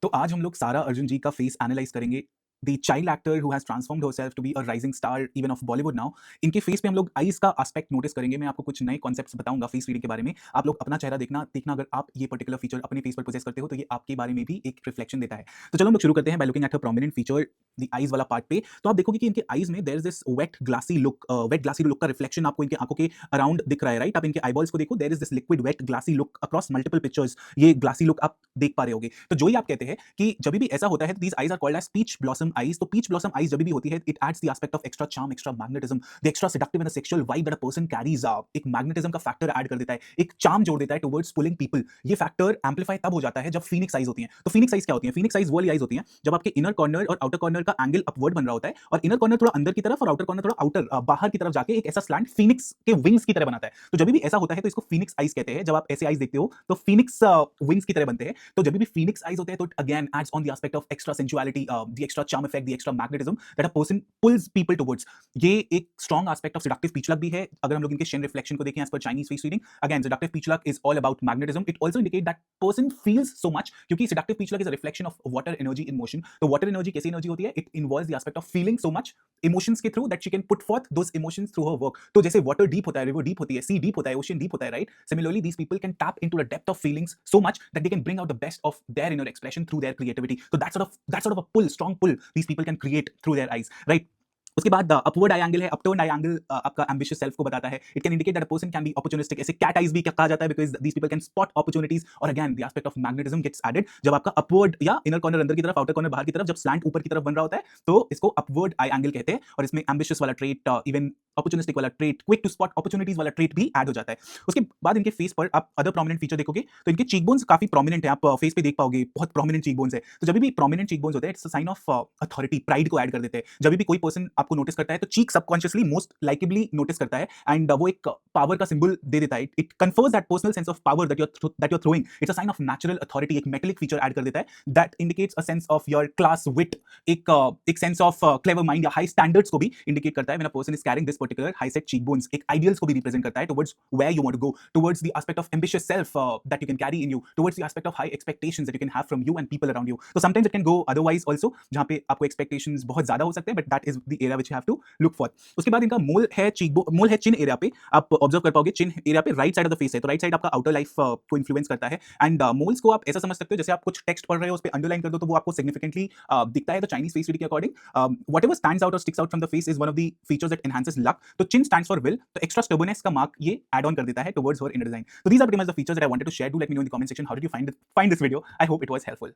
तो आज हम लोग सारा अर्जुन जी का फेस एनालाइज करेंगे। The child actor who has transformed herself to be a rising star even of Bollywood now. इनके फेस पे हम लोग आईज का एस्पेक्ट नोटिस करेंगे। मैं आपको कुछ नए कॉन्सेप्ट्स बताऊंगा फेस रीडिंग के बारे में। आप लोग अपना चेहरा देखना देखना, अगर आप ये पर्टिकुलर फीचर अपने फेस पर पोजेस करते हो तो ये आपके बारे में भी एक रिफ्लेक्शन देता है। तो चलो हम लोग शुरू करते हैं by looking at a prominent feature, the eyes वाला पार्ट पे। तो आप देखोगे कि इनके आईज में there is this wet glassy look का रिफ्लेक्शन आपको इनके आंखों के अराउंड दिख रहा है, राइट। आप इनके आईबॉल्स को देखो, there is this liquid wet glassy look across multiple pictures. ये ग्लासी लुक आप देख पा रहे होगे। तो जो ही आप कहते हैं कि जब भी ऐसा होता है, these eyes are called as peach blossom eyes. तो पीच ब्लॉसम आईज जब भी होती है, it adds the aspect of extra charm, extra magnetism, the extra seductive and sexual vibe that a person carries. एक मैग्नेटिज्म का factor add कर देता है, एक चार्म जोड़ देता है टुवर्ड्स पुलिंग पीपल। ये फैक्टर एम्पलीफाई तब हो जाता है जब फीनिक्स आईज होती हैं। तो फीनिक्स आईज क्या होती है? फीनिक्स आईज वो वाली आईज होती हैं जब आपके इनर कॉर्नर और आउटर कॉर्नर का एंगल अपवर्ड बन रहा होता है, और इनर कॉर्नर थोड़ा अंदर की तरफ और आउटर कॉर्नर थोड़ा आउटर बाहर की तरफ जाके एक ऐसा स्लैंट फीनिक्स के विंग्स की तरह बनाता है। तो जब भी ऐसा होता है तो इसको फीनिक्स आईज कहते हैं। जब आप ऐसे आईज देखते हो तो फीनिक्स विंग्स की तरह बनते हैं। तो जब भी फीनिक्स आईज होते हैं तो again adds on the aspect of extra sensuality, the extra charm effect, the extra magnetism that a person pulls people towards. ये एक strong aspect of seductive peach look भी है। अगर हम लोग इनके शिन रिफ्लेक्शन को देखें एज पर Chinese face reading, again seductive peach luck is all about magnetism. It also indicate that person feels so much, क्योंकि seductive peach luck is a reflection of water energy in motion. तो water energy कैसी energy होती है? It involves the aspect of feeling so much emotions के through that she can put forth those emotions through her work. तो जैसे water deep होता है, river deep होती है, सी डीप होता है, ओशन डीप होता है, right. Similarly these people can tap into the depth of feelings so much that they can bring out the best of their inner expression through their creativity. तो that sort of a pull, strong pull these people can create through their eyes, right. उसके बाद upward eye angle है। Upturn eye angle आपका ambitious self को बताता है। It can indicate that a person can B opportunistic. ऐसे cat eyes भी कहा जाता है because these people can spot opportunities. और again the aspect of magnetism gets added जब आपका अपवर्ड या इनर कॉर्नर अंदर की तरफ, आउटर कॉर्नर बाहर की तरफ, जब स्लैंट ऊपर की तरफ बन रहा होता है तो इसको अपवर्ड आई एंगल कहते हैं। और इसमें एम्बिशियस वाला ट्रेट, इवन अपॉर्चुनिस्टिक वाला trait, quick to spot opportunities वाला ट्रेट भी ऐड हो जाता है। उसके बाद इनके फेस पर आप अदर प्रोमिनेंट फीचर देखोगे तो इनके चीक बोन्स काफी प्रोमिनेंट है। आप फेस पे देख पाओगे बहुत प्रोमिनेंट चीक बोन्स है। तो जब भी प्रोमिनेंट चीक बोन्स होते हैं, it's a sign of authority, pride को ऐड कर देते हैं। जब भी कोई पर्सन आपको नोटिस करता है तो चीक सबकॉन्शियसली मोस्ट लाइकेबली नोटिस करता है, एंड वो एक पावर का सिंबल दे देता है। It confers that personal sense of power that you are throwing. It's a sign of natural authority. एक मेटेलिक फीचर ऐड कर देता है that indicates a sense of your class wit, एक सेंस ऑफ क्लेवर माइंड या high standards को भी indicate करता है when a person is carrying this particular high set cheekbones. एक आइडियल्स को भी रिप्रेजेंट करता है towards where you want to go, towards the aspect of ambitious self that you can carry in you, towards the aspect of high expectations that you can have from you and people around you. तो sometimes it can go otherwise also, जहां पे आपको expectations बहुत ज्यादा हो सकते हैं, but that is the area which you have to look for. उसके बाद इनका मोल है मोल है चिन एरिया पे। आप ऑब्जर्व कर पाओगे चिन एरिया पे right side of the face है। तो राइट साइड आपका आउटर लाइफ को इन्फ्लुएंस करता है। एंड मोल्स को आप ऐसा समझ सकते हो जैसे आप कुछ टेक्स्ट पढ़ रहे हो, उस पे अंडरलाइन कर दो तो वो आपको सिग्निफिकेंटली दिखता है। तो चाइनीज फेस रीडिंग के according whatever stands out or sticks out from the face is one of the features that enhances luck. तो chin stands for will, तो extra stubbornness का mark ये add on कर देता है towards her inner design. So these are pretty much the features that I wanted to share. Do let me know in the comment section how did you find this video. I hope it was helpful.